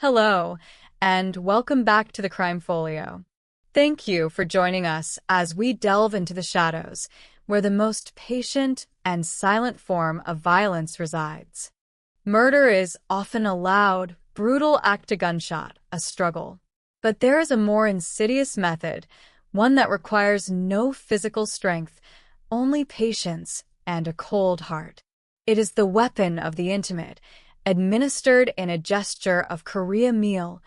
Hello, and welcome back to the Crime Folio. Thank you for joining us as we delve into the shadows, where the most patient and silent form of violence resides. Murder is often a loud, brutal act, a gunshot, a struggle. But there is a more insidious method, one that requires no physical strength, only patience and a cold heart. It is the weapon of the intimate, administered in a gesture of Korea meal,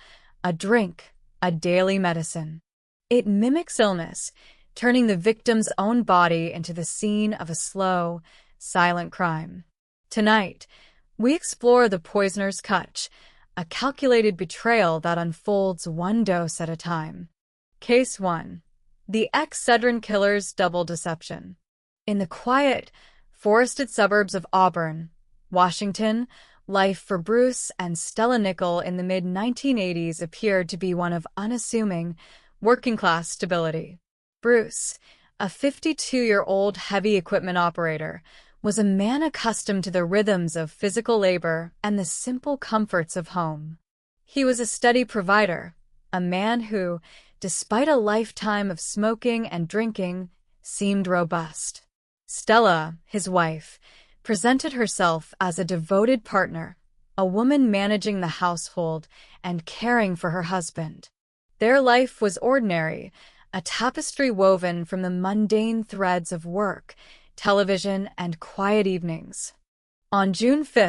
a drink, a daily medicine. It mimics illness, turning the victim's own body into the scene of a slow, silent crime. Tonight, we explore the poisoner's clutch, a calculated betrayal that unfolds one dose at a time. Case 1. The Excedrin Killer's Double Deception. In the quiet, forested suburbs of Auburn, Washington, life for Bruce and Stella Nichol in the mid-1980s appeared to be one of unassuming, working-class stability. Bruce, a 52-year-old heavy equipment operator, was a man accustomed to the rhythms of physical labor and the simple comforts of home. He was a steady provider, a man who, despite a lifetime of smoking and drinking, seemed robust. Stella, his wife, presented herself as a devoted partner, a woman managing the household and caring for her husband. Their life was ordinary, a tapestry woven from the mundane threads of work, television, and quiet evenings. On June 5,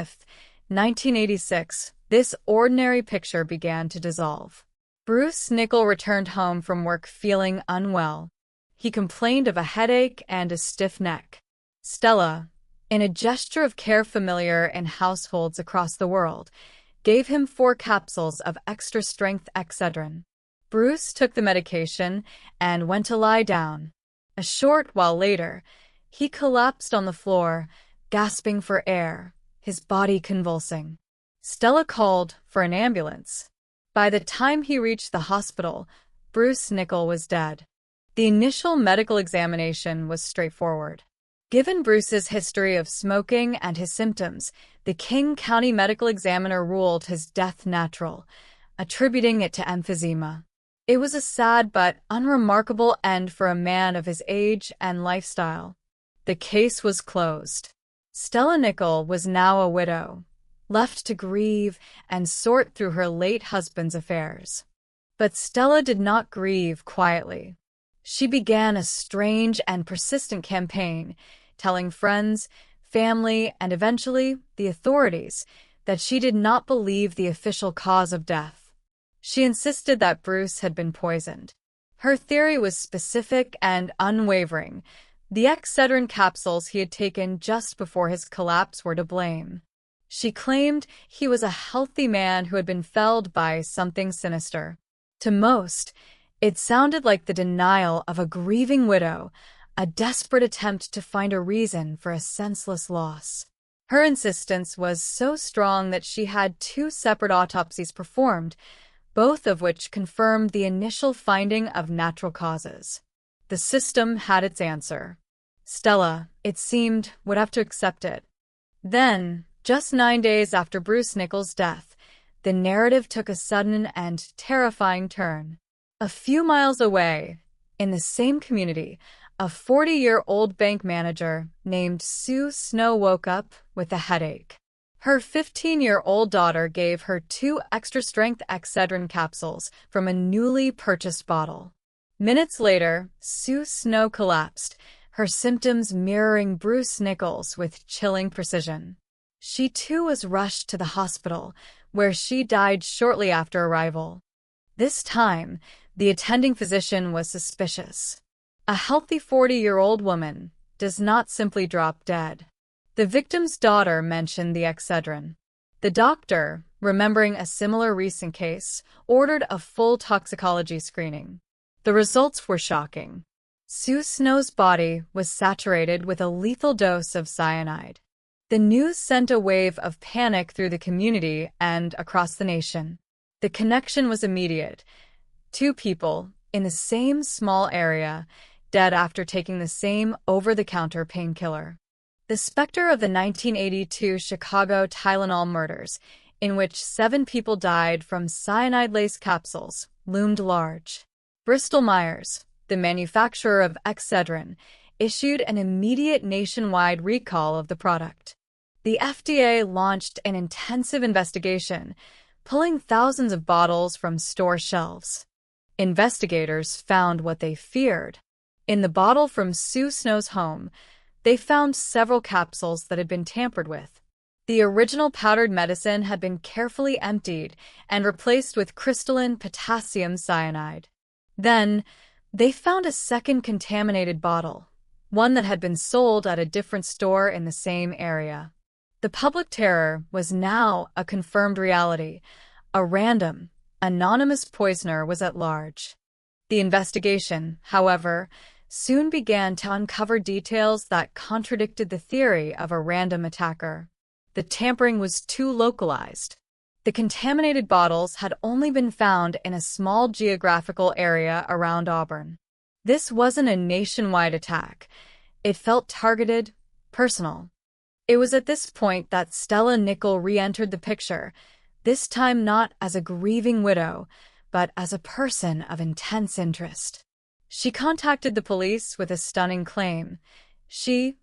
1986, this ordinary picture began to dissolve. Bruce Nichol returned home from work feeling unwell. He complained of a headache and a stiff neck. Stella, in a gesture of care familiar in households across the world, gave him 4 capsules of extra-strength Excedrin. Bruce took the medication and went to lie down. A short while later, he collapsed on the floor, gasping for air, his body convulsing. Stella called for an ambulance. By the time he reached the hospital, Bruce Nichol was dead. The initial medical examination was straightforward. Given Bruce's history of smoking and his symptoms, the King County Medical Examiner ruled his death natural, attributing it to emphysema. It was a sad but unremarkable end for a man of his age and lifestyle. The case was closed. Stella Nichol was now a widow, left to grieve and sort through her late husband's affairs. But Stella did not grieve quietly. She began a strange and persistent campaign, telling friends, family, and eventually the authorities that she did not believe the official cause of death. She insisted that Bruce had been poisoned. Her theory was specific and unwavering. The Excedrin capsules he had taken just before his collapse were to blame. She claimed he was a healthy man who had been felled by something sinister. To most, it sounded like the denial of a grieving widow, a desperate attempt to find a reason for a senseless loss. Her insistence was so strong that she had 2 separate autopsies performed, both of which confirmed the initial finding of natural causes. The system had its answer. Stella, it seemed, would have to accept it. Then, just 9 days after Bruce Nichol's death, the narrative took a sudden and terrifying turn. A few miles away, in the same community, a 40-year-old bank manager named Sue Snow woke up with a headache. Her 15-year-old daughter gave her 2 extra-strength Excedrin capsules from a newly purchased bottle. Minutes later, Sue Snow collapsed, her symptoms mirroring Bruce Nichol's with chilling precision. She too was rushed to the hospital, where she died shortly after arrival. This time, the attending physician was suspicious. A healthy 40-year-old woman does not simply drop dead. The victim's daughter mentioned the Excedrin. The doctor, remembering a similar recent case, ordered a full toxicology screening. The results were shocking. Sue Snow's body was saturated with a lethal dose of cyanide. The news sent a wave of panic through the community and across the nation. The connection was immediate. 2 people, in the same small area, dead after taking the same over-the-counter painkiller. The specter of the 1982 Chicago Tylenol murders, in which 7 people died from cyanide-laced capsules, loomed large. Bristol-Myers, the manufacturer of Excedrin, issued an immediate nationwide recall of the product. The FDA launched an intensive investigation, pulling thousands of bottles from store shelves. Investigators found what they feared. In the bottle from Sue Snow's home, they found several capsules that had been tampered with. The original powdered medicine had been carefully emptied and replaced with crystalline potassium cyanide. Then, they found a second contaminated bottle, one that had been sold at a different store in the same area. The public terror was now a confirmed reality. A random, anonymous poisoner was at large. The investigation, however, soon began to uncover details that contradicted the theory of a random attacker. The tampering was too localized. The contaminated bottles had only been found in a small geographical area around Auburn. This wasn't a nationwide attack. It felt targeted, personal. It was at this point that Stella Nickell re-entered the picture, this time not as a grieving widow, but as a person of intense interest. She contacted the police with a stunning claim. She,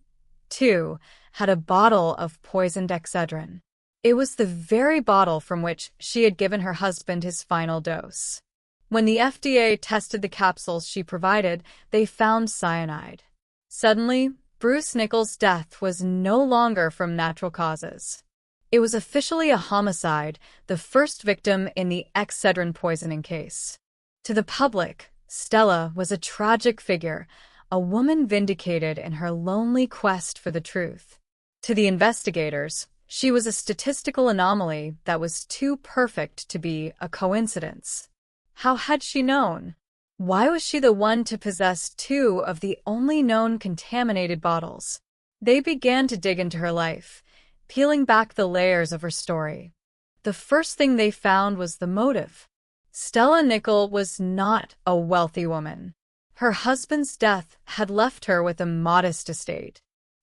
too, had a bottle of poisoned Excedrin. It was the very bottle from which she had given her husband his final dose. When the FDA tested the capsules she provided, they found cyanide. Suddenly, Bruce Nickell's death was no longer from natural causes. It was officially a homicide, the first victim in the Excedrin poisoning case. To the public, Stella was a tragic figure, a woman vindicated in her lonely quest for the truth. To the investigators, she was a statistical anomaly that was too perfect to be a coincidence. How had she known? Why was she the one to possess 2 of the only known contaminated bottles? They began to dig into her life, peeling back the layers of her story. The first thing they found was the motive. Stella Nickell was not a wealthy woman. Her husband's death had left her with a modest estate.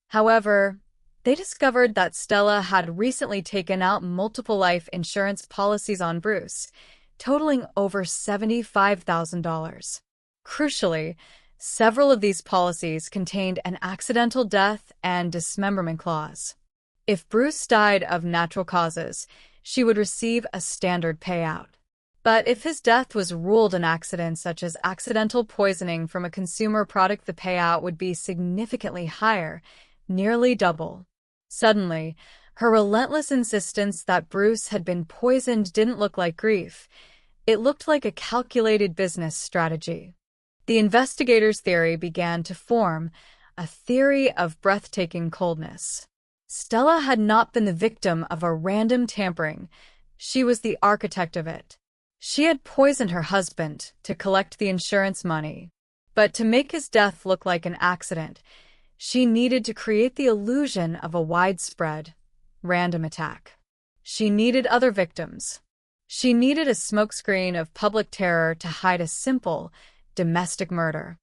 However, they discovered that Stella had recently taken out multiple life insurance policies on Bruce, totaling over $75,000. Crucially, several of these policies contained an accidental death and dismemberment clause. If Bruce died of natural causes, she would receive a standard payout. But if his death was ruled an accident such as accidental poisoning from a consumer product, the payout would be significantly higher, nearly double. Suddenly, her relentless insistence that Bruce had been poisoned didn't look like grief. It looked like a calculated business strategy. The investigators' theory began to form, a theory of breathtaking coldness. Stella had not been the victim of a random tampering. She was the architect of it. She had poisoned her husband to collect the insurance money. But to make his death look like an accident, she needed to create the illusion of a widespread, random attack. She needed other victims. She needed a smokescreen of public terror to hide a simple, domestic murder.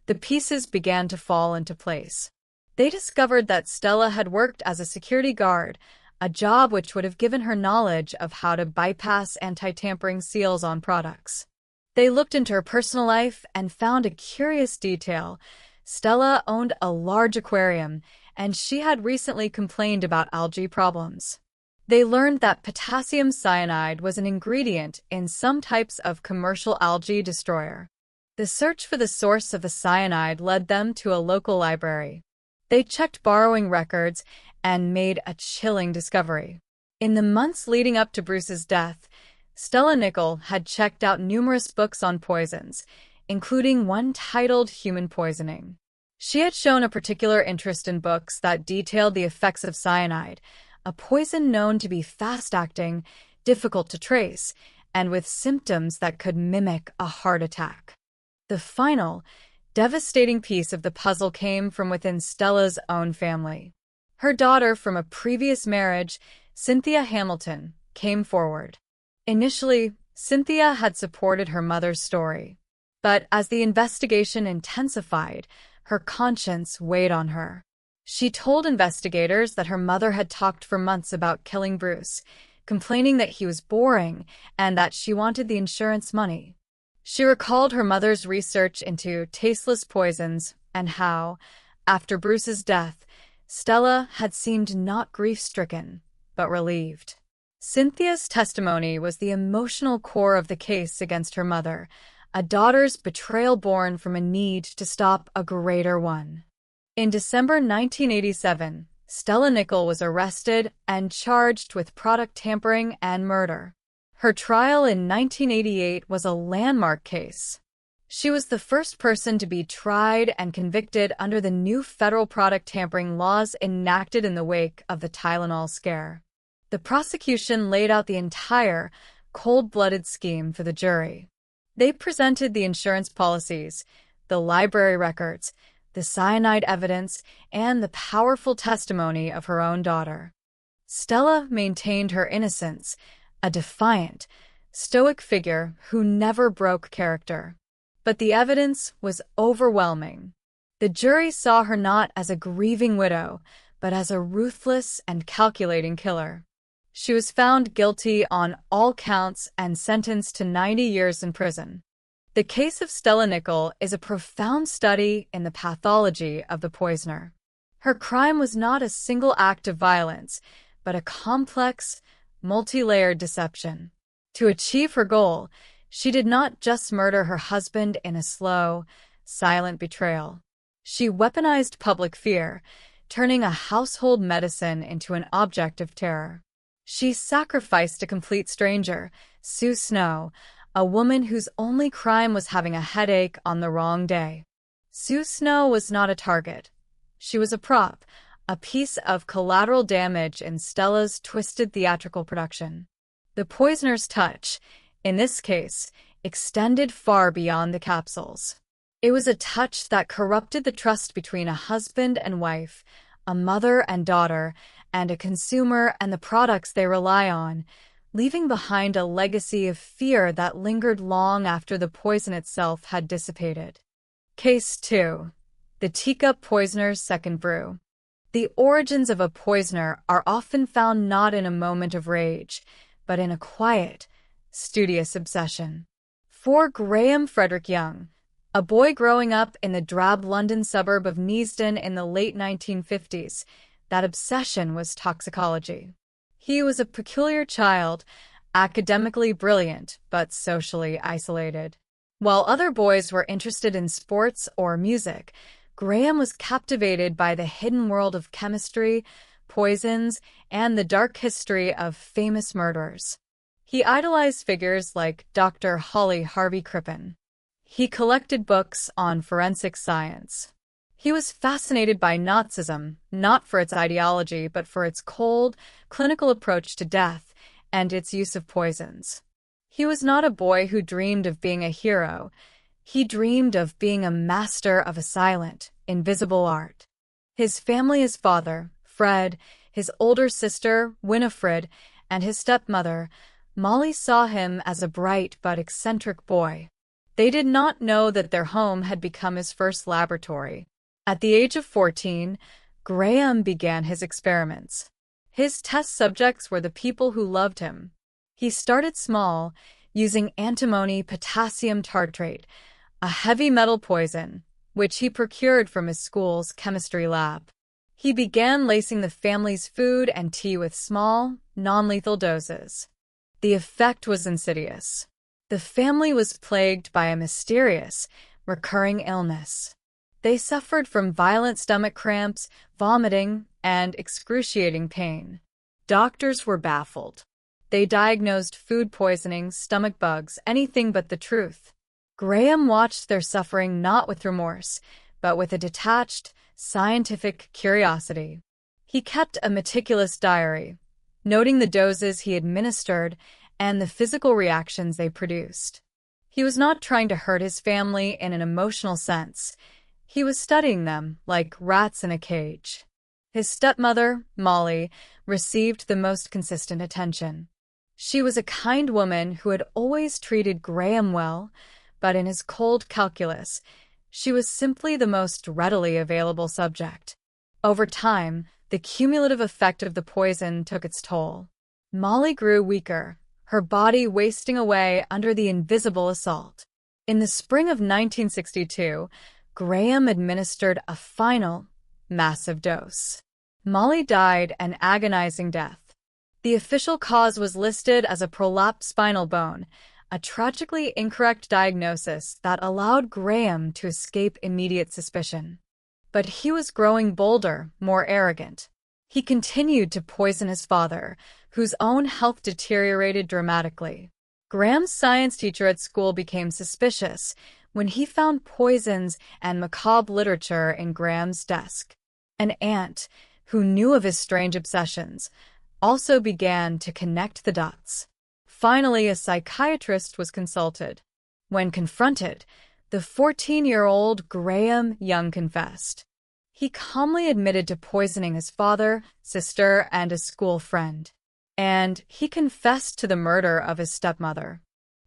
The pieces began to fall into place. They discovered that Stella had worked as a security guard, a job which would have given her knowledge of how to bypass anti-tampering seals on products. They looked into her personal life and found a curious detail. Stella owned a large aquarium, and she had recently complained about algae problems. They learned that potassium cyanide was an ingredient in some types of commercial algae destroyer. The search for the source of the cyanide led them to a local library. They checked borrowing records and made a chilling discovery. In the months leading up to Bruce's death, Stella Nickell had checked out numerous books on poisons, including one titled Human Poisoning. She had shown a particular interest in books that detailed the effects of cyanide, a poison known to be fast-acting, difficult to trace, and with symptoms that could mimic a heart attack. The final, devastating piece of the puzzle came from within Stella's own family. Her daughter from a previous marriage, Cynthia Hamilton, came forward. Initially, Cynthia had supported her mother's story. But as the investigation intensified, her conscience weighed on her. She told investigators that her mother had talked for months about killing Bruce, complaining that he was boring and that she wanted the insurance money. She recalled her mother's research into tasteless poisons and how, after Bruce's death, Stella had seemed not grief-stricken, but relieved. Cynthia's testimony was the emotional core of the case against her mother, a daughter's betrayal born from a need to stop a greater one. In December 1987, Stella Nichol was arrested and charged with product tampering and murder. Her trial in 1988 was a landmark case. She was the first person to be tried and convicted under the new federal product tampering laws enacted in the wake of the Tylenol scare. The prosecution laid out the entire, cold-blooded scheme for the jury. They presented the insurance policies, the library records, the cyanide evidence, and the powerful testimony of her own daughter. Stella maintained her innocence, a defiant, stoic figure who never broke character. But the evidence was overwhelming. The jury saw her not as a grieving widow, but as a ruthless and calculating killer. She was found guilty on all counts and sentenced to 90 years in prison. The case of Stella Nichol is a profound study in the pathology of the poisoner. Her crime was not a single act of violence, but a complex, multi-layered deception. To achieve her goal, she did not just murder her husband in a slow, silent betrayal. She weaponized public fear, turning a household medicine into an object of terror. She sacrificed a complete stranger, Sue Snow, a woman whose only crime was having a headache on the wrong day. Sue Snow was not a target. She was a prop, a piece of collateral damage in Stella's twisted theatrical production. The poisoner's touch, in this case, extended far beyond the capsules. It was a touch that corrupted the trust between a husband and wife, a mother and daughter, and a consumer and the products they rely on, leaving behind a legacy of fear that lingered long after the poison itself had dissipated. Case 2. The Teacup Poisoner's Second Brew. The origins of a poisoner are often found not in a moment of rage, but in a quiet, studious obsession. For Graham Frederick Young, a boy growing up in the drab London suburb of Neasden in the late 1950s, that obsession was toxicology. He was a peculiar child, academically brilliant but socially isolated. While other boys were interested in sports or music, Graham was captivated by the hidden world of chemistry, poisons, and the dark history of famous murderers. He idolized figures like Dr. Holly Harvey Crippen. He collected books on forensic science. He was fascinated by Nazism, not for its ideology, but for its cold, clinical approach to death and its use of poisons. He was not a boy who dreamed of being a hero. He dreamed of being a master of a silent, invisible art. His family, his father, Fred, his older sister, Winifred, and his stepmother, Molly, saw him as a bright but eccentric boy. They did not know that their home had become his first laboratory. At the age of 14, Graham began his experiments. His test subjects were the people who loved him. He started small, using antimony potassium tartrate, a heavy metal poison, which he procured from his school's chemistry lab. He began lacing the family's food and tea with small, non-lethal doses. The effect was insidious. The family was plagued by a mysterious, recurring illness. They suffered from violent stomach cramps, vomiting, and excruciating pain. Doctors were baffled. They diagnosed food poisoning, stomach bugs, anything but the truth. Graham watched their suffering not with remorse, but with a detached, scientific curiosity. He kept a meticulous diary, noting the doses he administered and the physical reactions they produced. He was not trying to hurt his family in an emotional sense. He was studying them like rats in a cage. His stepmother, Molly, received the most consistent attention. She was a kind woman who had always treated Graham well, but in his cold calculus, she was simply the most readily available subject. Over time, the cumulative effect of the poison took its toll. Molly grew weaker, her body wasting away under the invisible assault. In the spring of 1962, Graham administered a final, massive dose. Molly died an agonizing death. The official cause was listed as a prolapsed spinal bone, a tragically incorrect diagnosis that allowed Graham to escape immediate suspicion. But he was growing bolder, more arrogant. He continued to poison his father, whose own health deteriorated dramatically. Graham's science teacher at school became suspicious when he found poisons and macabre literature in Graham's desk. An aunt, who knew of his strange obsessions, also began to connect the dots. Finally, a psychiatrist was consulted. When confronted, the 14-year-old Graham Young confessed. He calmly admitted to poisoning his father, sister, and a school friend. And he confessed to the murder of his stepmother.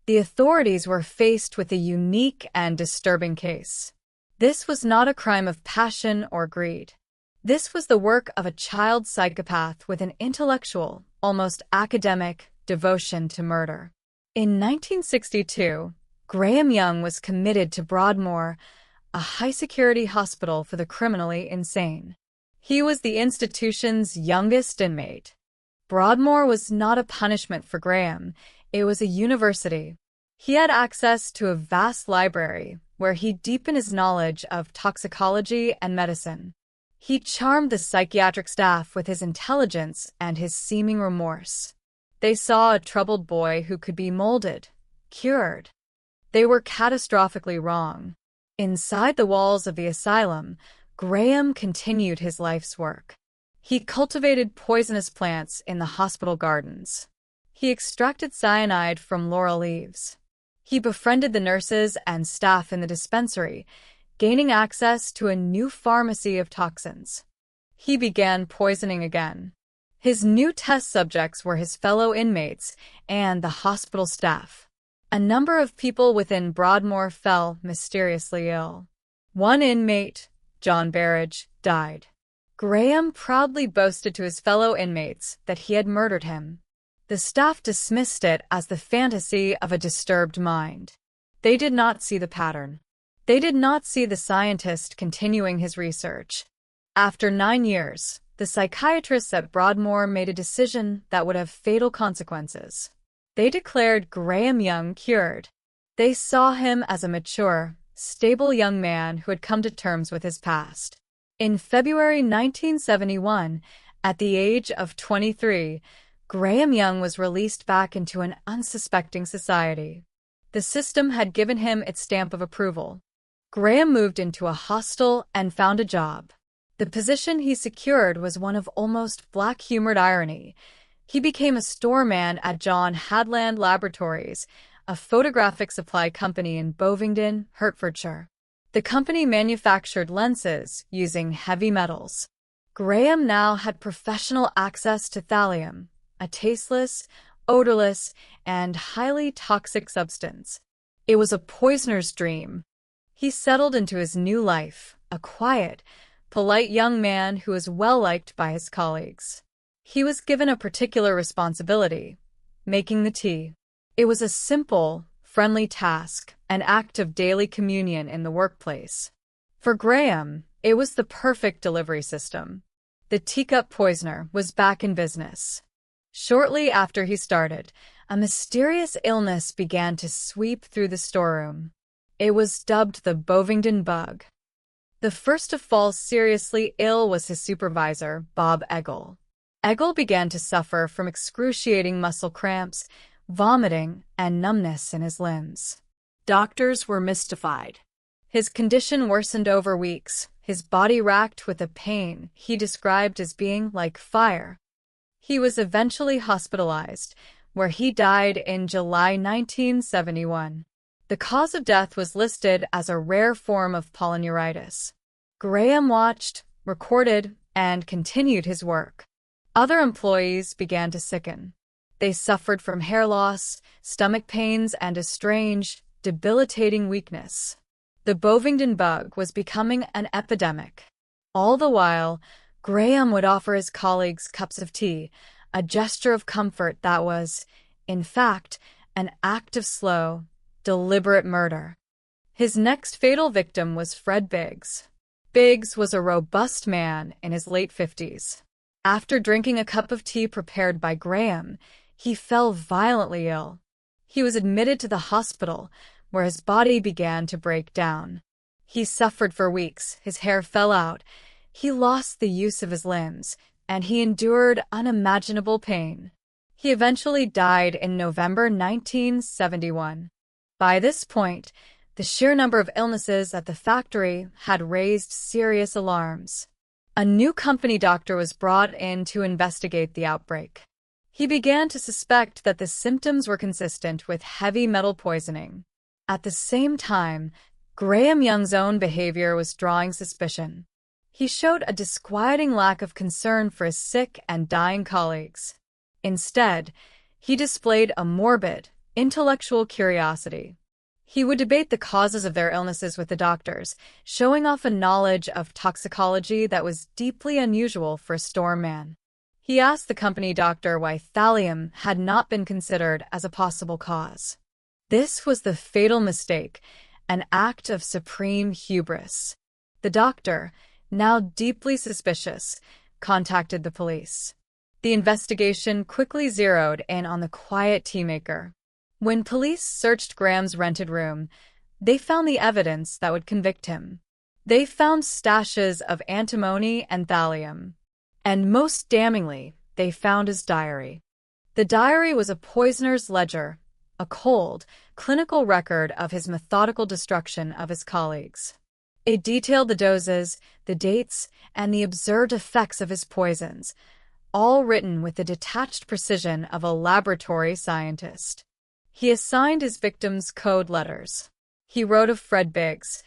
The authorities were faced with a unique and disturbing case. This was not a crime of passion or greed. This was the work of a child psychopath with an intellectual, almost academic, devotion to murder. In 1962, Graham Young was committed to Broadmoor, a high-security hospital for the criminally insane. He was the institution's youngest inmate. Broadmoor was not a punishment for Graham, it was a university. He had access to a vast library where he deepened his knowledge of toxicology and medicine. He charmed the psychiatric staff with his intelligence and his seeming remorse. They saw a troubled boy who could be molded, cured. They were catastrophically wrong. Inside the walls of the asylum, Graham continued his life's work. He cultivated poisonous plants in the hospital gardens. He extracted cyanide from laurel leaves. He befriended the nurses and staff in the dispensary, gaining access to a new pharmacy of toxins. He began poisoning again. His new test subjects were his fellow inmates and the hospital staff. A number of people within Broadmoor fell mysteriously ill. One inmate, John Barrage, died. Graham proudly boasted to his fellow inmates that he had murdered him. The staff dismissed it as the fantasy of a disturbed mind. They did not see the pattern. They did not see the scientist continuing his research. After 9 years, the psychiatrists at Broadmoor made a decision that would have fatal consequences. They declared Graham Young cured. They saw him as a mature, stable young man who had come to terms with his past. In February 1971, at the age of 23, Graham Young was released back into an unsuspecting society. The system had given him its stamp of approval. Graham moved into a hostel and found a job. The position he secured was one of almost black-humored irony. He became a storeman at John Hadland Laboratories, a photographic supply company in Bovingdon, Hertfordshire. The company manufactured lenses using heavy metals. Graham now had professional access to thallium, a tasteless, odorless, and highly toxic substance. It was a poisoner's dream. He settled into his new life, a quiet, polite young man who was well-liked by his colleagues. He was given a particular responsibility, making the tea. It was a simple, friendly task, an act of daily communion in the workplace. For Graham, it was the perfect delivery system. The teacup poisoner was back in business. Shortly after he started, a mysterious illness began to sweep through the storeroom. It was dubbed the Bovingdon bug. The first to fall seriously ill was his supervisor, Bob Eggle. Eggle began to suffer from excruciating muscle cramps, vomiting, and numbness in his limbs. Doctors were mystified. His condition worsened over weeks, his body racked with a pain he described as being like fire. He was eventually hospitalized, where he died in July 1971. The cause of death was listed as a rare form of polyneuritis. Graham watched, recorded, and continued his work. Other employees began to sicken. They suffered from hair loss, stomach pains, and a strange, debilitating weakness. The Bovingdon bug was becoming an epidemic. All the while, Graham would offer his colleagues cups of tea, a gesture of comfort that was, in fact, an act of slow, deliberate murder. His next fatal victim was Fred Biggs. Biggs was a robust man in his late 50s. After drinking a cup of tea prepared by Graham, he fell violently ill. He was admitted to the hospital, where his body began to break down. He suffered for weeks, his hair fell out, he lost the use of his limbs, and he endured unimaginable pain. He eventually died in November 1971. By this point, the sheer number of illnesses at the factory had raised serious alarms. A new company doctor was brought in to investigate the outbreak. He began to suspect that the symptoms were consistent with heavy metal poisoning. At the same time, Graham Young's own behavior was drawing suspicion. He showed a disquieting lack of concern for his sick and dying colleagues. Instead, he displayed a morbid, intellectual curiosity. He would debate the causes of their illnesses with the doctors, showing off a knowledge of toxicology that was deeply unusual for a store man. He asked the company doctor why thallium had not been considered as a possible cause. This was the fatal mistake, an act of supreme hubris. The doctor, now deeply suspicious, contacted the police. The investigation quickly zeroed in on the quiet teamaker. When police searched Graham's rented room, they found the evidence that would convict him. They found stashes of antimony and thallium. And most damningly, they found his diary. The diary was a poisoner's ledger, a cold, clinical record of his methodical destruction of his colleagues. It detailed the doses, the dates, and the observed effects of his poisons, all written with the detached precision of a laboratory scientist. He assigned his victims code letters. He wrote of Fred Biggs,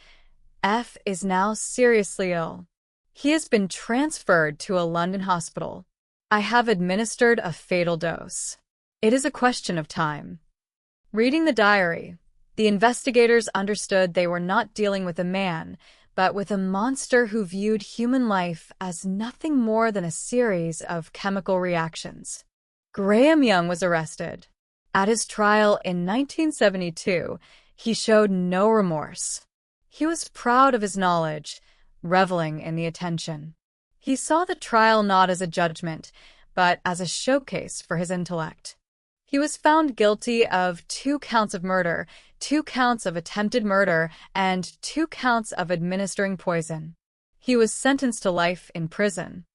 "F is now seriously ill. He has been transferred to a London hospital. I have administered a fatal dose. It is a question of time." Reading the diary, the investigators understood they were not dealing with a man, but with a monster who viewed human life as nothing more than a series of chemical reactions. Graham Young was arrested. At his trial in 1972, he showed no remorse. He was proud of his knowledge, reveling in the attention. He saw the trial not as a judgment, but as a showcase for his intellect. He was found guilty of 2 counts of murder, 2 counts of attempted murder, and 2 counts of administering poison. He was sentenced to life in prison.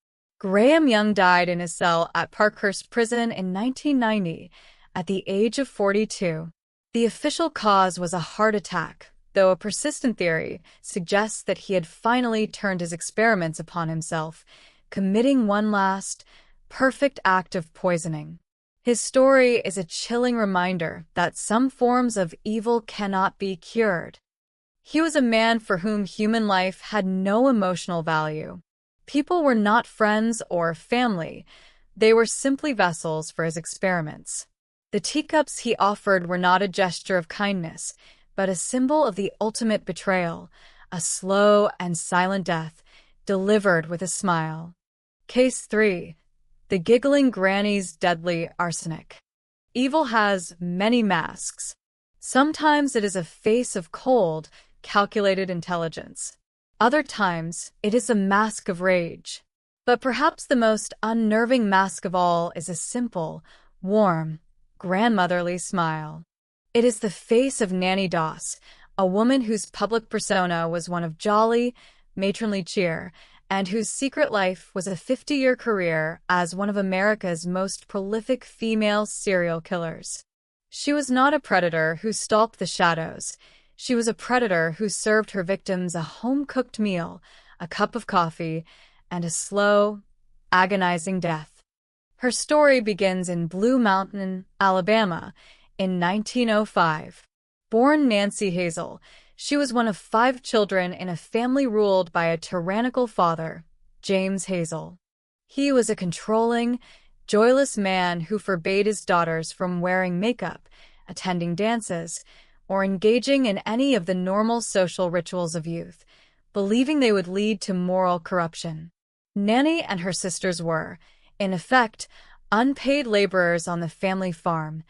Graham Young died in his cell at Parkhurst Prison in 1990, at the age of 42. The official cause was a heart attack, though a persistent theory suggests that he had finally turned his experiments upon himself, committing one last, perfect act of poisoning. His story is a chilling reminder that some forms of evil cannot be cured. He was a man for whom human life had no emotional value. People were not friends or family. They were simply vessels for his experiments. The teacups he offered were not a gesture of kindness, but a symbol of the ultimate betrayal, a slow and silent death, delivered with a smile. Case 3. The Giggling Granny's Deadly Arsenic. Evil has many masks. Sometimes it is a face of cold, calculated intelligence. Other times, it is a mask of rage. But perhaps the most unnerving mask of all is a simple, warm, grandmotherly smile. It is the face of Nanny Doss, a woman whose public persona was one of jolly, matronly cheer, and whose secret life was a 50-year career as one of America's most prolific female serial killers. She was not a predator who stalked the shadows. She was a predator who served her victims a home-cooked meal, a cup of coffee, and a slow, agonizing death. Her story begins in Blue Mountain, Alabama, in 1905. Born Nancy Hazel, she was one of 5 children in a family ruled by a tyrannical father, James Hazel. He was a controlling, joyless man who forbade his daughters from wearing makeup, attending dances, or engaging in any of the normal social rituals of youth, believing they would lead to moral corruption. Nanny and her sisters were, in effect, unpaid laborers on the family farm,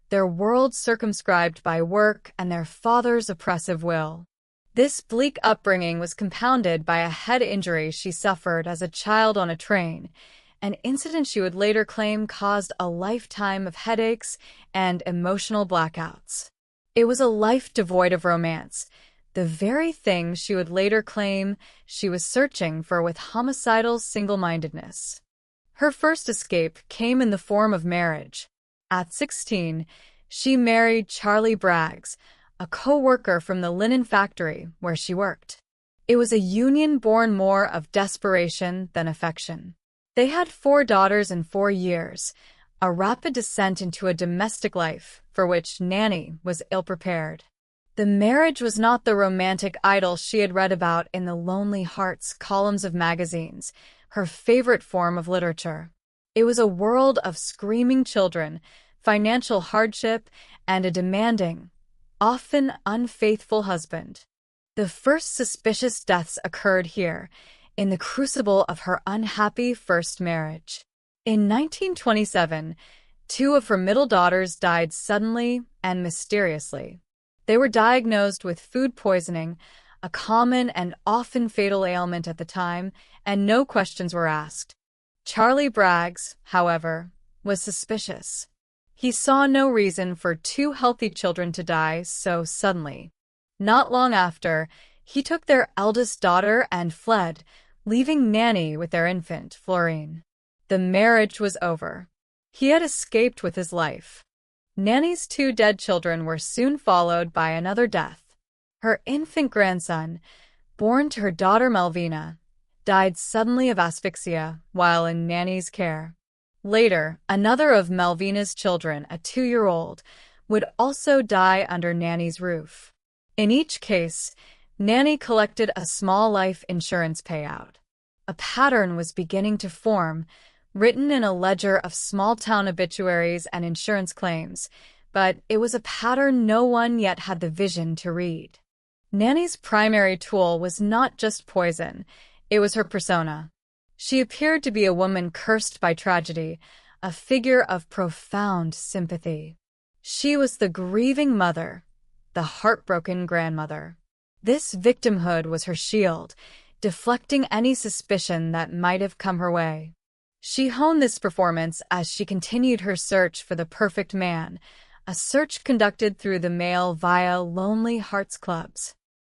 their world circumscribed by work and their father's oppressive will. This bleak upbringing was compounded by a head injury she suffered as a child on a train, an incident she would later claim caused a lifetime of headaches and emotional blackouts. It was a life devoid of romance, the very thing she would later claim she was searching for with homicidal single-mindedness. Her first escape came in the form of marriage. At 16, she married Charlie Braggs, a co-worker from the linen factory where she worked. It was a union born more of desperation than affection. They had 4 daughters in 4 years, a rapid descent into a domestic life for which Nanny was ill-prepared. The marriage was not the romantic idyll she had read about in the Lonely Hearts columns of magazines, her favorite form of literature. It was a world of screaming children, financial hardship, and a demanding, often unfaithful husband. The first suspicious deaths occurred here, in the crucible of her unhappy first marriage. In 1927, 2 of her middle daughters died suddenly and mysteriously. They were diagnosed with food poisoning, a common and often fatal ailment at the time, and no questions were asked. Charlie Braggs, however, was suspicious. He saw no reason for 2 healthy children to die so suddenly. Not long after, he took their eldest daughter and fled, leaving Nanny with their infant, Florine. The marriage was over. He had escaped with his life. Nanny's 2 dead children were soon followed by another death. Her infant grandson, born to her daughter Melvina, died suddenly of asphyxia while in Nanny's care. Later, another of Melvina's children, a 2-year-old, would also die under Nanny's roof. In each case, Nanny collected a small life insurance payout. A pattern was beginning to form, written in a ledger of small-town obituaries and insurance claims, but it was a pattern no one yet had the vision to read. Nanny's primary tool was not just poison, it was her persona. She appeared to be a woman cursed by tragedy, a figure of profound sympathy. She was the grieving mother, the heartbroken grandmother. This victimhood was her shield, deflecting any suspicion that might have come her way. She honed this performance as she continued her search for the perfect man, a search conducted through the mail via Lonely Hearts Clubs.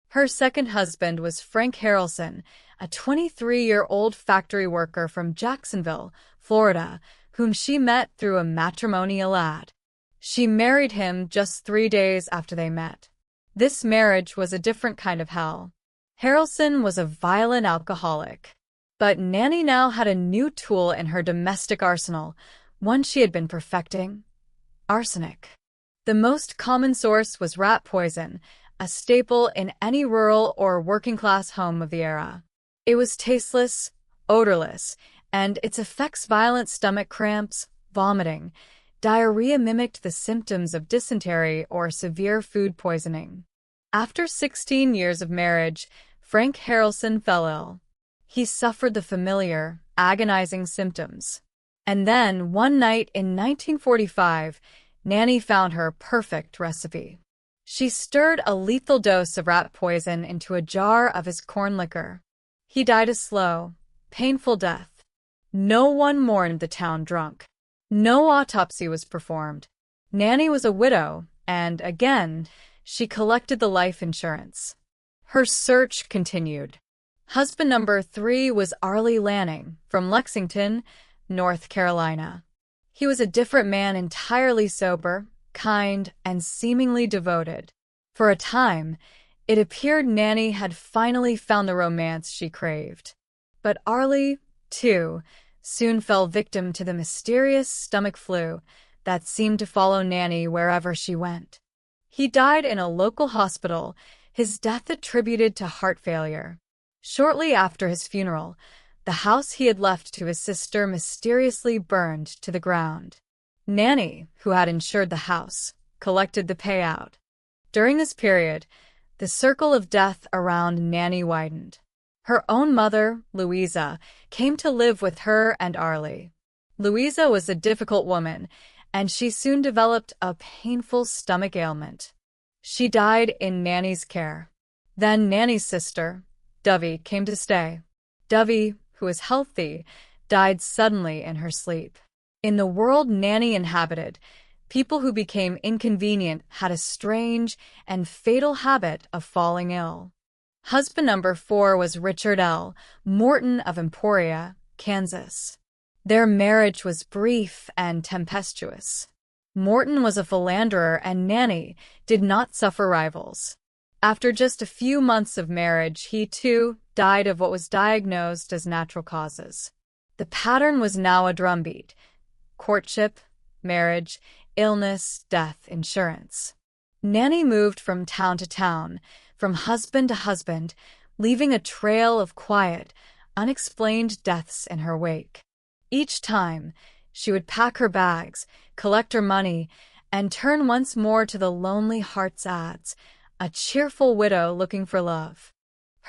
Her second husband was Frank Harrelson, a 23-year-old factory worker from Jacksonville, Florida, whom she met through a matrimonial ad. She married him just 3 days after they met. This marriage was a different kind of hell. Harrelson was a violent alcoholic. But Nanny now had a new tool in her domestic arsenal, one she had been perfecting: arsenic. The most common source was rat poison, a staple in any rural or working-class home of the era. It was tasteless, odorless, and its effects violent stomach cramps, vomiting, diarrhea mimicked the symptoms of dysentery or severe food poisoning. After 16 years of marriage, Frank Harrelson fell ill. He suffered the familiar, agonizing symptoms. And then, one night in 1945, Nanny found her perfect recipe. She stirred a lethal dose of rat poison into a jar of his corn liquor. He died a slow, painful death. No one mourned the town drunk. No autopsy was performed. Nanny was a widow, and, again, she collected the life insurance. Her search continued. Husband number 3 was Arlie Lanning, from Lexington, North Carolina. He was a different man, entirely sober, kind, and seemingly devoted. For a time, it appeared Nanny had finally found the romance she craved. But Arlie, too, soon fell victim to the mysterious stomach flu that seemed to follow Nanny wherever she went. He died in a local hospital, his death attributed to heart failure. Shortly after his funeral, the house he had left to his sister mysteriously burned to the ground. Nanny, who had insured the house, collected the payout. During this period, the circle of death around Nanny widened. Her own mother, Louisa, came to live with her and Arlie. Louisa was a difficult woman, and she soon developed a painful stomach ailment. She died in Nanny's care. Then Nanny's sister, Dovey, came to stay. Dovey, who was healthy, died suddenly in her sleep. In the world Nanny inhabited, people who became inconvenient had a strange and fatal habit of falling ill. Husband number 4 was Richard L. Morton of Emporia, Kansas. Their marriage was brief and tempestuous. Morton was a philanderer and Nanny did not suffer rivals. After just a few months of marriage, he too died of what was diagnosed as natural causes. The pattern was now a drumbeat: courtship, marriage, illness, death, insurance. Nanny moved from town to town, from husband to husband, leaving a trail of quiet, unexplained deaths in her wake. Each time, she would pack her bags, collect her money, and turn once more to the lonely Heart's Adze, a cheerful widow looking for love.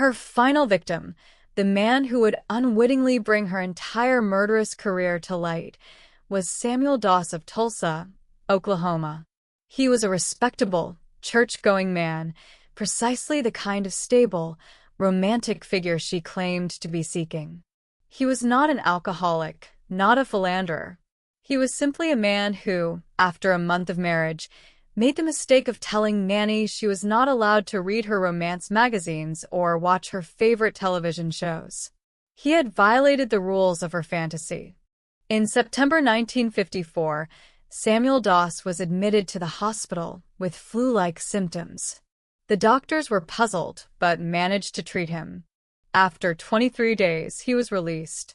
Her final victim, the man who would unwittingly bring her entire murderous career to light, was Samuel Doss of Tulsa, Oklahoma. He was a respectable, church-going man, precisely the kind of stable, romantic figure she claimed to be seeking. He was not an alcoholic, not a philanderer. He was simply a man who, after a month of marriage, made the mistake of telling Nanny she was not allowed to read her romance magazines or watch her favorite television shows. He had violated the rules of her fantasy. In September 1954, Samuel Doss was admitted to the hospital with flu-like symptoms. The doctors were puzzled, but managed to treat him. After 23 days, he was released.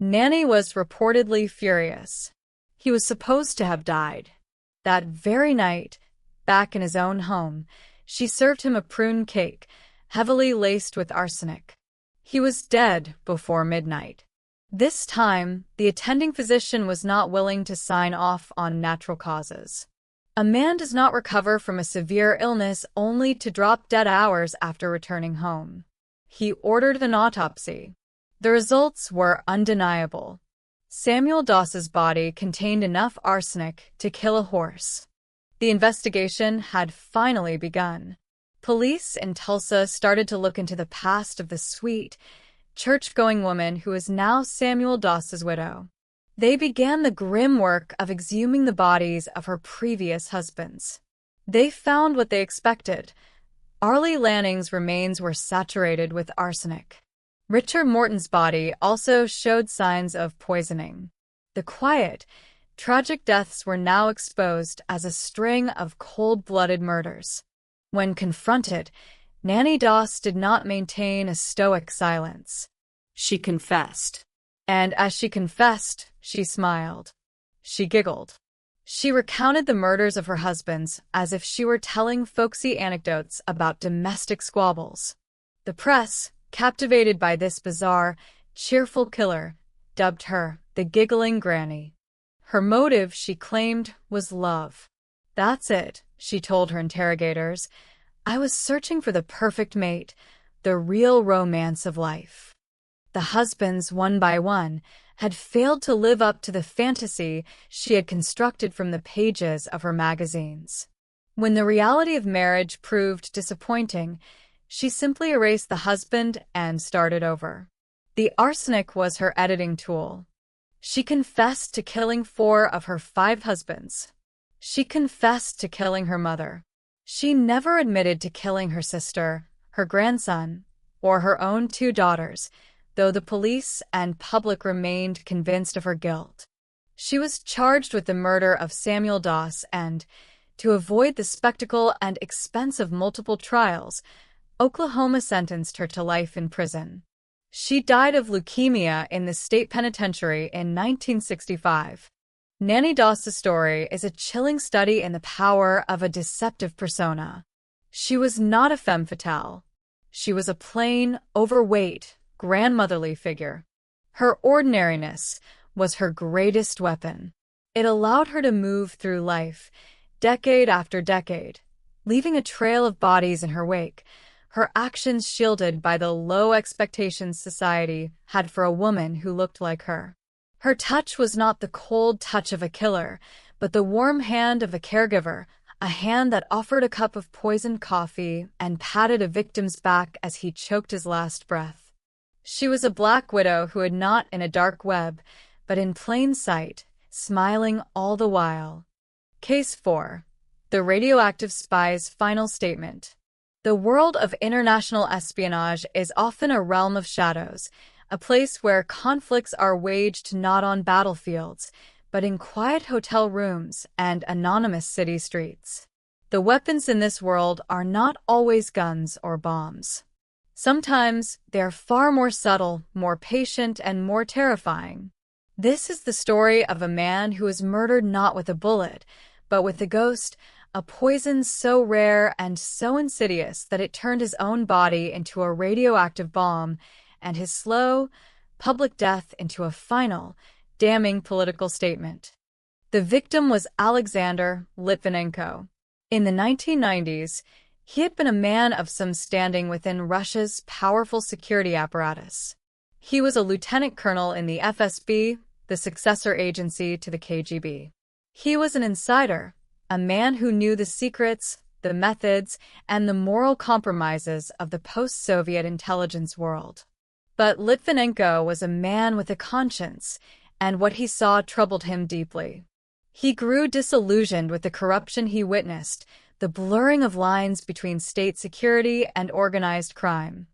Nanny was reportedly furious. He was supposed to have died. That very night, back in his own home, she served him a prune cake, heavily laced with arsenic. He was dead before midnight. This time, the attending physician was not willing to sign off on natural causes. A man does not recover from a severe illness only to drop dead hours after returning home. He ordered an autopsy. The results were undeniable. Samuel Doss's body contained enough arsenic to kill a horse. The investigation had finally begun. Police in Tulsa started to look into the past of the sweet, church-going woman who is now Samuel Doss's widow. They began the grim work of exhuming the bodies of her previous husbands. They found what they expected. Arlie Lanning's remains were saturated with arsenic. Richard Morton's body also showed signs of poisoning. The quiet, tragic deaths were now exposed as a string of cold-blooded murders. When confronted, Nanny Doss did not maintain a stoic silence. She confessed. And as she confessed, she smiled. She giggled. She recounted the murders of her husbands as if she were telling folksy anecdotes about domestic squabbles. The press, captivated by this bizarre, cheerful killer, dubbed her the giggling granny. Her motive, she claimed, was love. "That's it," she told her interrogators. "I was searching for the perfect mate, the real romance of life." The husbands, one by one, had failed to live up to the fantasy she had constructed from the pages of her magazines. When the reality of marriage proved disappointing, she simply erased the husband and started over. The arsenic was her editing tool. She confessed to killing 4 of her 5 husbands. She confessed to killing her mother. She never admitted to killing her sister, her grandson, or her own 2 daughters, though the police and public remained convinced of her guilt. She was charged with the murder of Samuel Doss and, to avoid the spectacle and expense of multiple trials, Oklahoma sentenced her to life in prison. She died of leukemia in the state penitentiary in 1965. Nanny Doss's story is a chilling study in the power of a deceptive persona. She was not a femme fatale. She was a plain, overweight, grandmotherly figure. Her ordinariness was her greatest weapon. It allowed her to move through life, decade after decade, leaving a trail of bodies in her wake, her actions shielded by the low expectations society had for a woman who looked like her. Her touch was not the cold touch of a killer, but the warm hand of a caregiver, a hand that offered a cup of poisoned coffee and patted a victim's back as he choked his last breath. She was a black widow who hid not in a dark web, but in plain sight, smiling all the while. Case 4. The Radioactive Spy's Final Statement. The world of international espionage is often a realm of shadows, a place where conflicts are waged not on battlefields, but in quiet hotel rooms and anonymous city streets. The weapons in this world are not always guns or bombs. Sometimes they're far more subtle, more patient, and more terrifying. This is the story of a man who was murdered not with a bullet, but with a ghost, a poison so rare and so insidious that it turned his own body into a radioactive bomb, and his slow, public death into a final, damning political statement. The victim was Alexander Litvinenko. In the 1990s, he had been a man of some standing within Russia's powerful security apparatus. He was a lieutenant colonel in the FSB, the successor agency to the KGB. He was an insider, a man who knew the secrets, the methods, and the moral compromises of the post-Soviet intelligence world. But Litvinenko was a man with a conscience, and what he saw troubled him deeply. He grew disillusioned with the corruption he witnessed, the blurring of lines between state security and organized crime.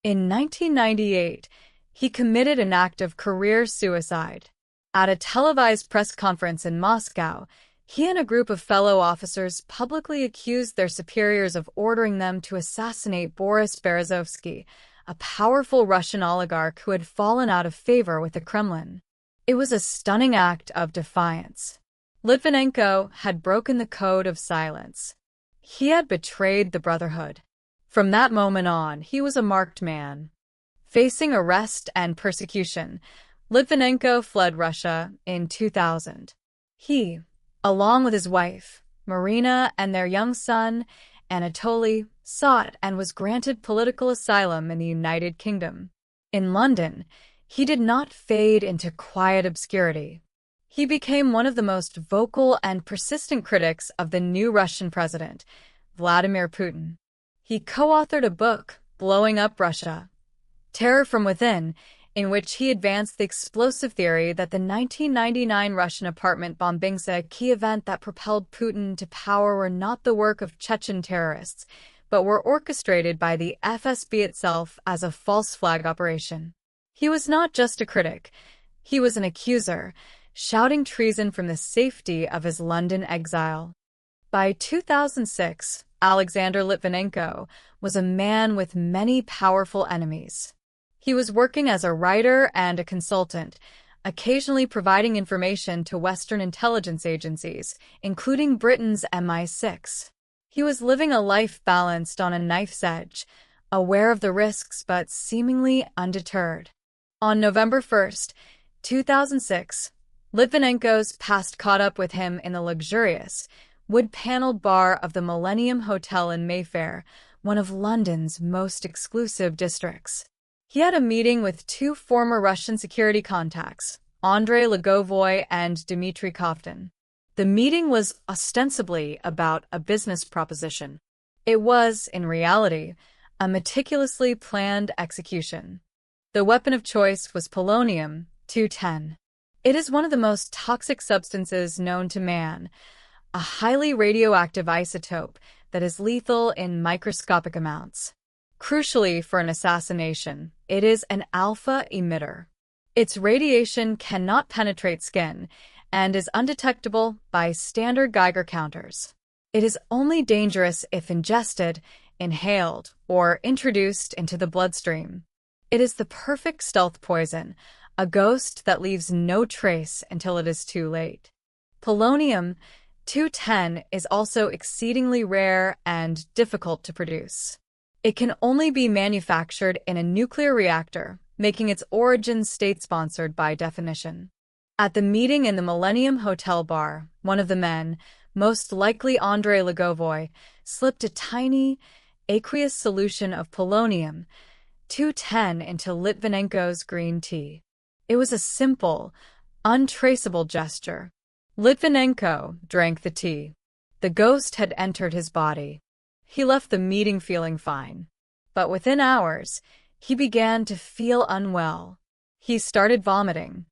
In 1998, he committed an act of career suicide. At a televised press conference in Moscow, he and a group of fellow officers publicly accused their superiors of ordering them to assassinate Boris Berezovsky, a powerful Russian oligarch who had fallen out of favor with the Kremlin. It was a stunning act of defiance. Litvinenko had broken the code of silence. He had betrayed the Brotherhood. From that moment on, he was a marked man. Facing arrest and persecution, Litvinenko fled Russia in 2000. He, along with his wife, Marina, and their young son, Anatoly, sought and was granted political asylum in the United Kingdom. In London, he did not fade into quiet obscurity. He became one of the most vocal and persistent critics of the new Russian president, Vladimir Putin. He co-authored a book, Blowing Up Russia, Terror from Within, in which he advanced the explosive theory that the 1999 Russian apartment bombings, a key event that propelled Putin to power, were not the work of Chechen terrorists, but were orchestrated by the FSB itself as a false flag operation. He was not just a critic, he was an accuser, shouting treason from the safety of his London exile. By 2006, Alexander Litvinenko was a man with many powerful enemies. He was working as a writer and a consultant, occasionally providing information to Western intelligence agencies, including Britain's MI6. He was living a life balanced on a knife's edge, aware of the risks but seemingly undeterred. On November 1, 2006, Litvinenko's past caught up with him in the luxurious, wood-paneled bar of the Millennium Hotel in Mayfair, one of London's most exclusive districts. He had a meeting with two former Russian security contacts, Andrei Lugovoy and Dmitry Kovtun. The meeting was ostensibly about a business proposition. It was, in reality, a meticulously planned execution. The weapon of choice was polonium-210. It is one of the most toxic substances known to man, a highly radioactive isotope that is lethal in microscopic amounts. Crucially for an assassination, it is an alpha emitter. Its radiation cannot penetrate skin and is undetectable by standard Geiger counters. It is only dangerous if ingested, inhaled, or introduced into the bloodstream. It is the perfect stealth poison, a ghost that leaves no trace until it is too late. Polonium-210 is also exceedingly rare and difficult to produce. It can only be manufactured in a nuclear reactor, making its origin state-sponsored by definition. At the meeting in the Millennium Hotel bar, one of the men, most likely Andrei Lugovoy, slipped a tiny, aqueous solution of polonium-210 into Litvinenko's green tea. It was a simple, untraceable gesture. Litvinenko drank the tea. The ghost had entered his body. He left the meeting feeling fine. But within hours, he began to feel unwell. He started vomiting.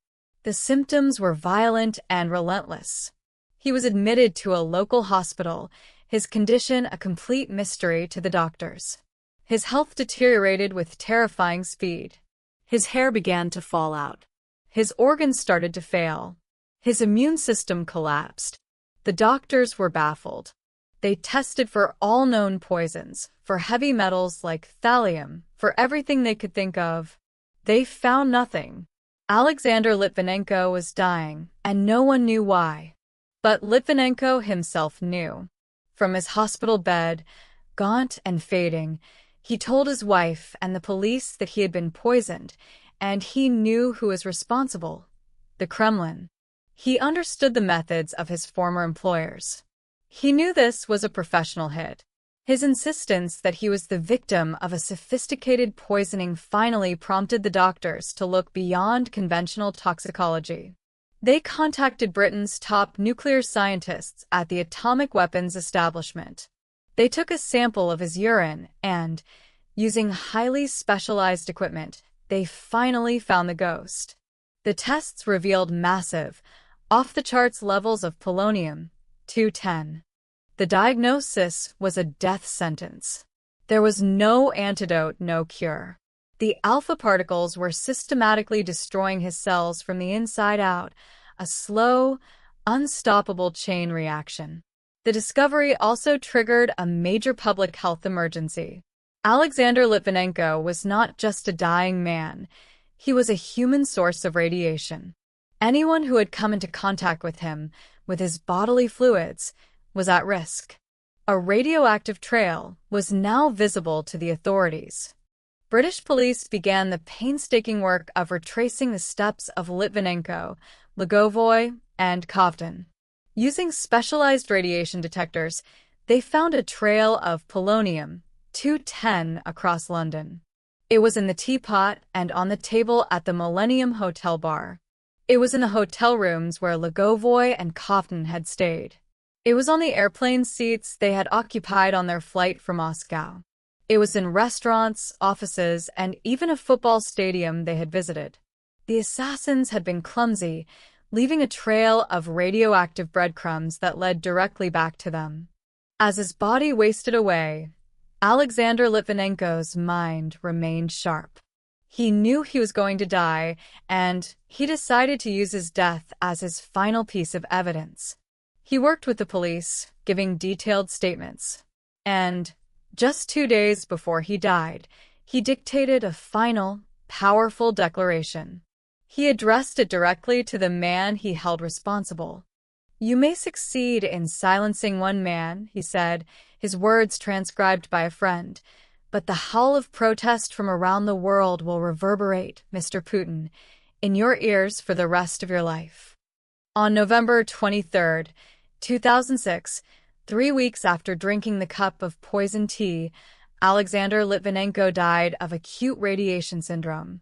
The symptoms were violent and relentless. He was admitted to a local hospital, his condition a complete mystery to the doctors. His health deteriorated with terrifying speed. His hair began to fall out. His organs started to fail. His immune system collapsed. The doctors were baffled. They tested for all known poisons, for heavy metals like thallium, for everything they could think of. They found nothing. Alexander Litvinenko was dying, and no one knew why. But Litvinenko himself knew. From his hospital bed, gaunt and fading, he told his wife and the police that he had been poisoned, and he knew who was responsible: the Kremlin. He understood the methods of his former employers. He knew this was a professional hit. His insistence that he was the victim of a sophisticated poisoning finally prompted the doctors to look beyond conventional toxicology. They contacted Britain's top nuclear scientists at the Atomic Weapons Establishment. They took a sample of his urine and, using highly specialized equipment, they finally found the ghost. The tests revealed massive, off-the-charts levels of polonium-210. The diagnosis was a death sentence. There was no antidote, no cure. The alpha particles were systematically destroying his cells from the inside out, a slow, unstoppable chain reaction. The discovery also triggered a major public health emergency. Alexander Litvinenko was not just a dying man. He was a human source of radiation. Anyone who had come into contact with him, with his bodily fluids, was at risk. A radioactive trail was now visible to the authorities. British police began the painstaking work of retracing the steps of Litvinenko, Lugovoy, and Kovtun. Using specialized radiation detectors, they found a trail of polonium-210 across London. It was in the teapot and on the table at the Millennium Hotel bar. It was in the hotel rooms where Lugovoy and Kovtun had stayed. It was on the airplane seats they had occupied on their flight from Moscow. It was in restaurants, offices, and even a football stadium they had visited. The assassins had been clumsy, leaving a trail of radioactive breadcrumbs that led directly back to them. As his body wasted away, Alexander Litvinenko's mind remained sharp. He knew he was going to die, and he decided to use his death as his final piece of evidence. He worked with the police, giving detailed statements. And, just 2 days before he died, he dictated a final, powerful declaration. He addressed it directly to the man he held responsible. "You may succeed in silencing one man," he said, his words transcribed by a friend, "but the howl of protest from around the world will reverberate, Mr. Putin, in your ears for the rest of your life." On November 23, 2006, 3 weeks after drinking the cup of poisoned tea, Alexander Litvinenko died of acute radiation syndrome.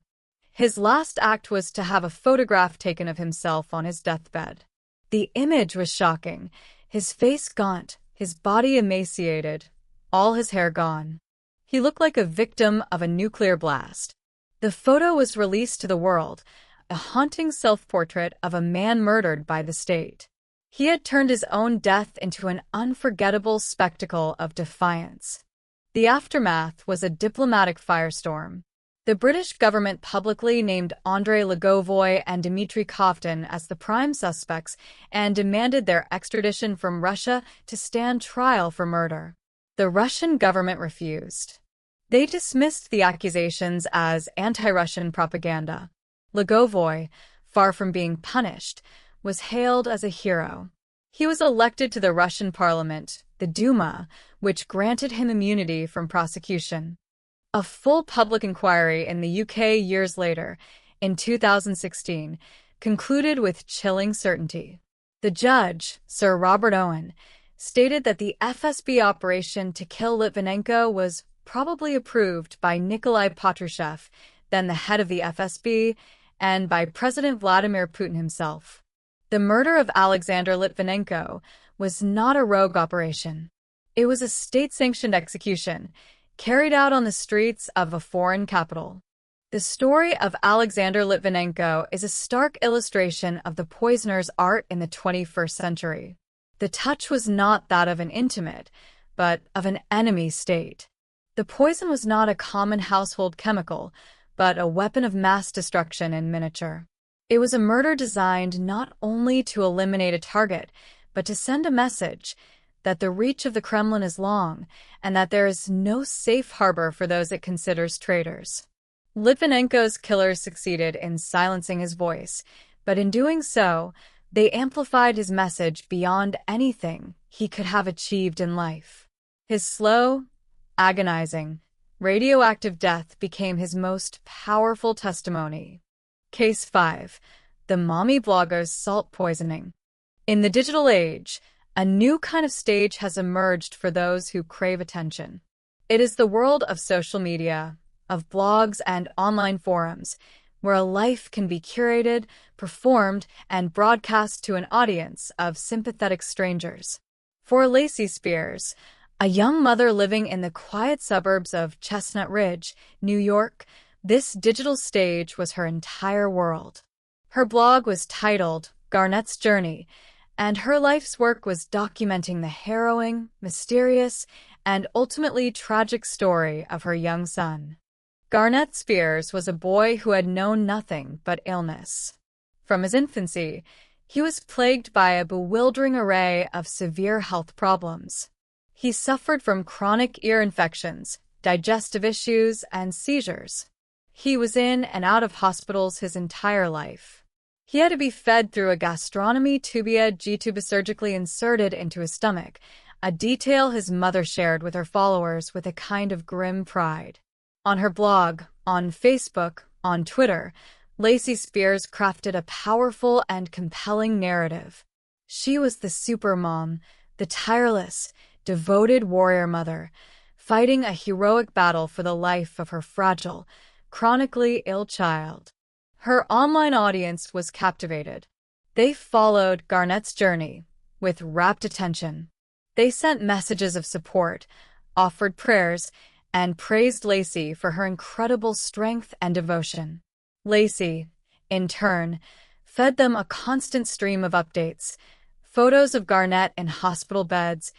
His last act was to have a photograph taken of himself on his deathbed. The image was shocking, his face gaunt, his body emaciated, all his hair gone. He looked like a victim of a nuclear blast. The photo was released to the world, a haunting self-portrait of a man murdered by the state. He had turned his own death into an unforgettable spectacle of defiance. The aftermath was a diplomatic firestorm. The British government publicly named Andrei Lugovoy and Dmitry Kovtun as the prime suspects and demanded their extradition from Russia to stand trial for murder. The Russian government refused. They dismissed the accusations as anti-Russian propaganda. Lugovoy, far from being punished, was hailed as a hero. He was elected to the Russian parliament, the Duma, which granted him immunity from prosecution. A full public inquiry in the UK years later, in 2016, concluded with chilling certainty. The judge, Sir Robert Owen, stated that the FSB operation to kill Litvinenko was probably approved by Nikolai Patrushev, then the head of the FSB, and by President Vladimir Putin himself. The murder of Alexander Litvinenko was not a rogue operation. It was a state-sanctioned execution, carried out on the streets of a foreign capital. The story of Alexander Litvinenko is a stark illustration of the poisoner's art in the 21st century. The touch was not that of an intimate, but of an enemy state. The poison was not a common household chemical, but a weapon of mass destruction in miniature. It was a murder designed not only to eliminate a target, but to send a message that the reach of the Kremlin is long and that there is no safe harbor for those it considers traitors. Litvinenko's killers succeeded in silencing his voice, but in doing so, they amplified his message beyond anything he could have achieved in life. His slow, agonizing, radioactive death became his most powerful testimony. Case 5. The mommy blogger's salt poisoning. In the digital age, a new kind of stage has emerged for those who crave attention. It is the world of social media, of blogs and online forums, where a life can be curated, performed, and broadcast to an audience of sympathetic strangers. For Lacey Spears, a young mother living in the quiet suburbs of Chestnut Ridge, New York, this digital stage was her entire world. Her blog was titled Garnett's Journey, and her life's work was documenting the harrowing, mysterious, and ultimately tragic story of her young son. Garnett Spears was a boy who had known nothing but illness. From his infancy, he was plagued by a bewildering array of severe health problems. He suffered from chronic ear infections, digestive issues, and seizures. He was in and out of hospitals his entire life. He had to be fed through a gastrostomy tube surgically inserted into his stomach, a detail his mother shared with her followers with a kind of grim pride. On her blog, on Facebook, on Twitter, Lacey Spears crafted a powerful and compelling narrative. She was the supermom, the tireless, devoted warrior mother, fighting a heroic battle for the life of her fragile, chronically ill child. Her online audience was captivated. They followed Garnett's journey with rapt attention. They sent messages of support, offered prayers, and praised Lacey for her incredible strength and devotion. Lacey, in turn, fed them a constant stream of updates, photos of Garnett in hospital beds,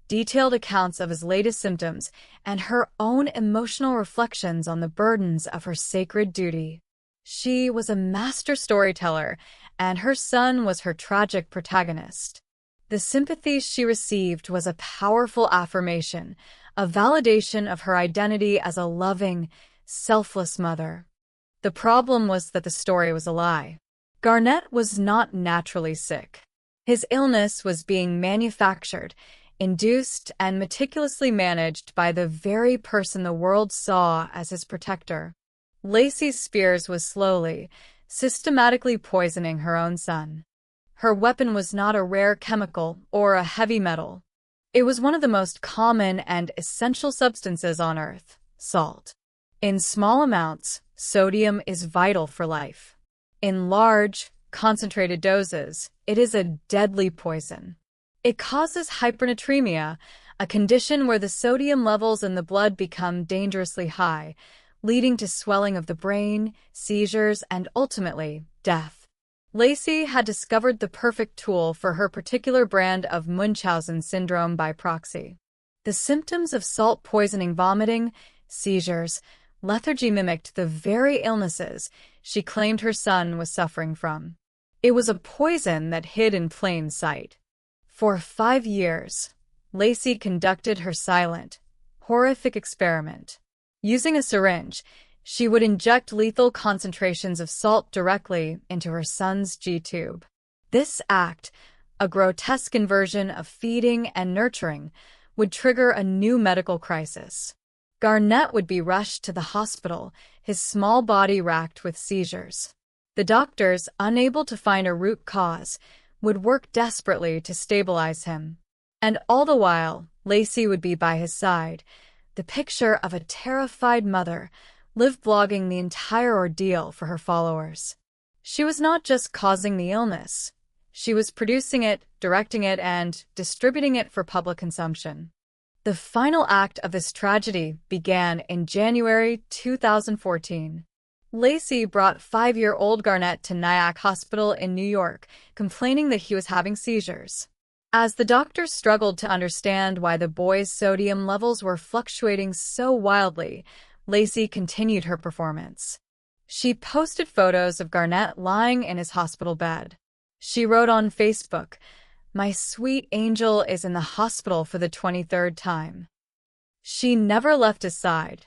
detailed accounts of his latest symptoms, and her own emotional reflections on the burdens of her sacred duty. She was a master storyteller, and her son was her tragic protagonist. The sympathy she received was a powerful affirmation, a validation of her identity as a loving, selfless mother. The problem was that the story was a lie. Garnett was not naturally sick. His illness was being manufactured, induced, and meticulously managed by the very person the world saw as his protector. Lacey Spears was slowly, systematically poisoning her own son. Her weapon was not a rare chemical or a heavy metal. It was one of the most common and essential substances on Earth, salt. In small amounts, sodium is vital for life. In large, concentrated doses, it is a deadly poison. It causes hypernatremia, a condition where the sodium levels in the blood become dangerously high, leading to swelling of the brain, seizures, and ultimately, death. Lacey had discovered the perfect tool for her particular brand of Munchausen syndrome by proxy. The symptoms of salt poisoning, vomiting, seizures, lethargy mimicked the very illnesses she claimed her son was suffering from. It was a poison that hid in plain sight. For 5 years, Lacey conducted her silent, horrific experiment. Using a syringe, she would inject lethal concentrations of salt directly into her son's G-tube. This act, a grotesque inversion of feeding and nurturing, would trigger a new medical crisis. Garnett would be rushed to the hospital, his small body racked with seizures. The doctors, unable to find a root cause, would work desperately to stabilize him. And all the while, Lacey would be by his side, the picture of a terrified mother, live blogging the entire ordeal for her followers. She was not just causing the illness. She was producing it, directing it, and distributing it for public consumption. The final act of this tragedy began in January 2014. Lacey brought 5-year-old Garnett to Nyack Hospital in New York, complaining that he was having seizures. As the doctors struggled to understand why the boy's sodium levels were fluctuating so wildly, Lacey continued her performance. She posted photos of Garnett lying in his hospital bed. She wrote on Facebook, "My sweet angel is in the hospital for the 23rd time." She never left his side.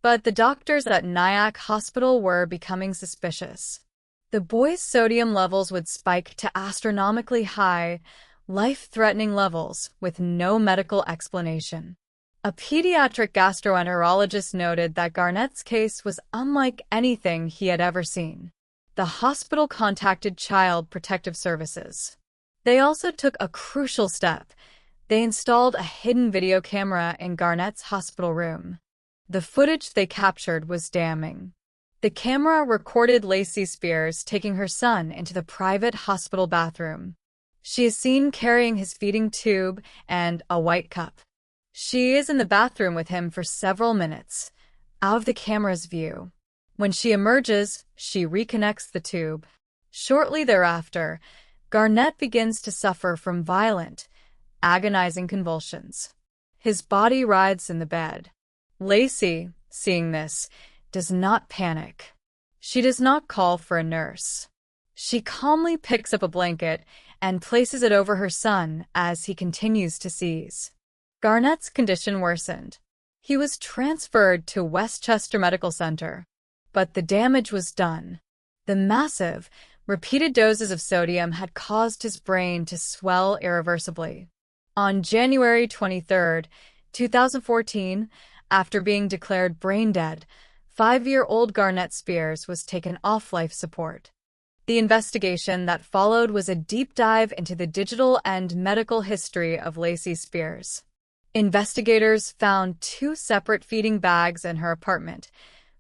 But the doctors at Nyack Hospital were becoming suspicious. The boy's sodium levels would spike to astronomically high, life-threatening levels with no medical explanation. A pediatric gastroenterologist noted that Garnett's case was unlike anything he had ever seen. The hospital contacted Child Protective Services. They also took a crucial step. They installed a hidden video camera in Garnett's hospital room. The footage they captured was damning. The camera recorded Lacey Spears taking her son into the private hospital bathroom. She is seen carrying his feeding tube and a white cup. She is in the bathroom with him for several minutes, out of the camera's view. When she emerges, she reconnects the tube. Shortly thereafter, Garnett begins to suffer from violent, agonizing convulsions. His body writhes in the bed. Lacey, seeing this, does not panic. She does not call for a nurse. She calmly picks up a blanket and places it over her son as he continues to seize. Garnett's condition worsened. He was transferred to Westchester Medical Center, but the damage was done. The massive, repeated doses of sodium had caused his brain to swell irreversibly. On January 23, 2014, after being declared brain dead, 5-year-old Garnett Spears was taken off life support. The investigation that followed was a deep dive into the digital and medical history of Lacey Spears. Investigators found 2 separate feeding bags in her apartment,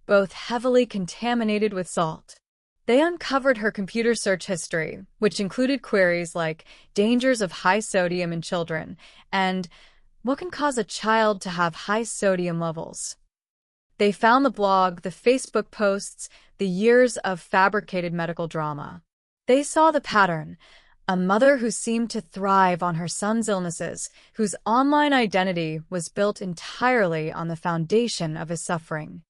both heavily contaminated with salt. They uncovered her computer search history, which included queries like dangers of high sodium in children and what can cause a child to have high sodium levels. They found the blog, the Facebook posts, the years of fabricated medical drama. They saw the pattern: a mother who seemed to thrive on her son's illnesses, whose online identity was built entirely on the foundation of his suffering.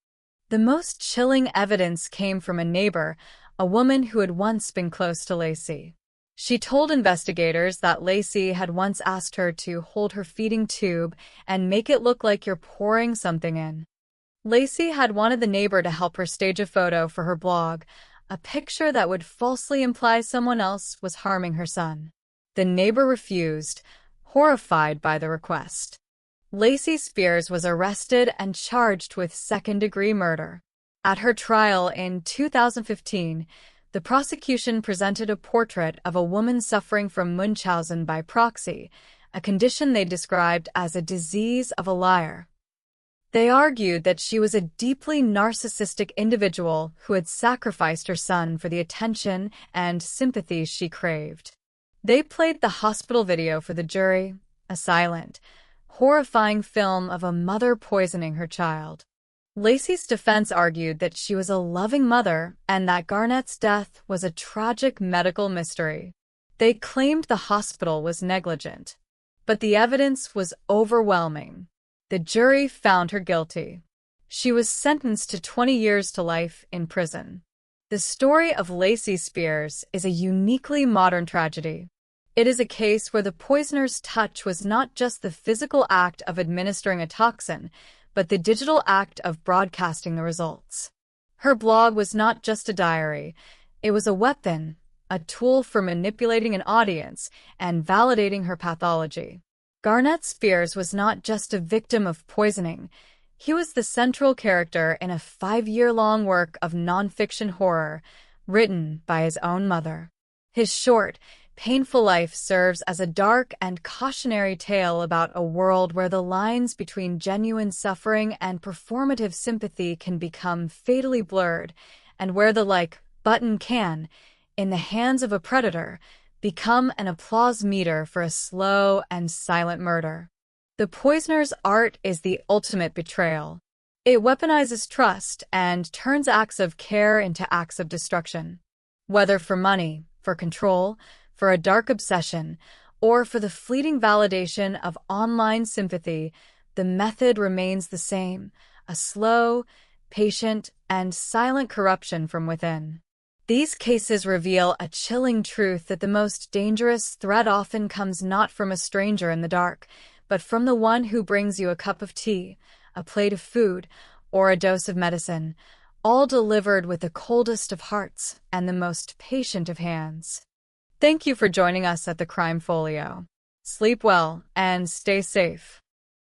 The most chilling evidence came from a neighbor, a woman who had once been close to Lacey. She told investigators that Lacey had once asked her to hold her feeding tube and make it look like you're pouring something in. Lacey had wanted the neighbor to help her stage a photo for her blog, a picture that would falsely imply someone else was harming her son. The neighbor refused, horrified by the request. Lacey Spears was arrested and charged with second-degree murder. At her trial in 2015, the prosecution presented a portrait of a woman suffering from Munchausen by proxy, a condition they described as a disease of a liar. They argued that she was a deeply narcissistic individual who had sacrificed her son for the attention and sympathy she craved. They played the hospital video for the jury, a silent, horrifying film of a mother poisoning her child. Lacey's defense argued that she was a loving mother and that Garnett's death was a tragic medical mystery. They claimed the hospital was negligent, but the evidence was overwhelming. The jury found her guilty. She was sentenced to 20 years to life in prison. The story of Lacey Spears is a uniquely modern tragedy. It is a case where the poisoner's touch was not just the physical act of administering a toxin, but the digital act of broadcasting the results. Her blog was not just a diary. It was a weapon, a tool for manipulating an audience and validating her pathology. Garnett Spears was not just a victim of poisoning. He was the central character in a 5-year-long work of nonfiction horror written by his own mother. His short, painful life serves as a dark and cautionary tale about a world where the lines between genuine suffering and performative sympathy can become fatally blurred, and where the button can, in the hands of a predator, become an applause meter for a slow and silent murder. The poisoner's art is the ultimate betrayal. It weaponizes trust and turns acts of care into acts of destruction. Whether for money, for control, for a dark obsession, or for the fleeting validation of online sympathy, the method remains the same: a slow, patient, and silent corruption from within. These cases reveal a chilling truth that the most dangerous threat often comes not from a stranger in the dark, but from the one who brings you a cup of tea, a plate of food, or a dose of medicine, all delivered with the coldest of hearts and the most patient of hands. Thank you for joining us at the Crime Folio. Sleep well and stay safe.